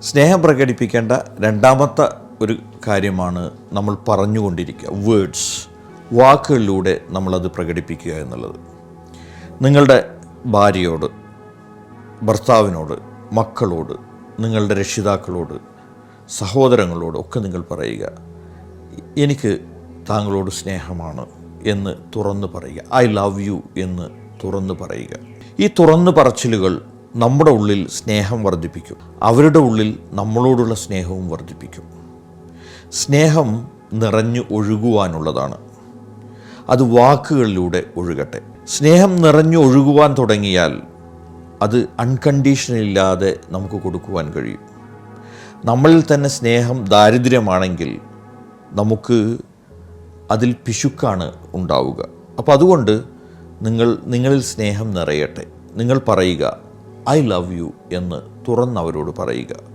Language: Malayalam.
സ്നേഹം പ്രകടിപ്പിക്കേണ്ട രണ്ടാമത്തെ ഒരു കാര്യമാണ് നമ്മൾ പറഞ്ഞുകൊണ്ടിരിക്കുക. വേർഡ്സ്, വാക്കുകളിലൂടെ നമ്മളത് പ്രകടിപ്പിക്കുക എന്നുള്ളത്. നിങ്ങളുടെ ഭാര്യയോട്, ഭർത്താവിനോട്, മക്കളോട്, നിങ്ങളുടെ രക്ഷിതാക്കളോട്, സഹോദരങ്ങളോട് ഒക്കെ നിങ്ങൾ പറയുക, എനിക്ക് താങ്കളോട് സ്നേഹമാണ് എന്ന് തുറന്ന് പറയുക. ഐ ലവ് യു എന്ന് തുറന്ന് പറയുക. ഈ തുറന്ന് പറച്ചിലുകൾ നമ്മുടെ ഉള്ളിൽ സ്നേഹം വർദ്ധിപ്പിക്കും. അവരുടെ ഉള്ളിൽ നമ്മളോടുള്ള സ്നേഹവും വർദ്ധിപ്പിക്കും. സ്നേഹം നിറഞ്ഞു ഒഴുകുവാനുള്ളതാണ്. അത് വാക്കുകളിലൂടെ ഒഴുകട്ടെ. സ്നേഹം നിറഞ്ഞു ഒഴുകുവാൻ തുടങ്ങിയാൽ അത് അൺകണ്ടീഷനില്ലാതെ നമുക്ക് കൊടുക്കുവാൻ കഴിയും. നമ്മളിൽ തന്നെ സ്നേഹം ദാരിദ്ര്യമാണെങ്കിൽ നമുക്ക് അതിൽ പിശുക്കാണ് ഉണ്ടാവുക. അപ്പോൾ അതുകൊണ്ട് നിങ്ങളിൽ സ്നേഹം നിറയട്ടെ. നിങ്ങൾ പറയുക, ഐ ലവ് യു എന്ന് തുറന്നവരോട് പറയുക.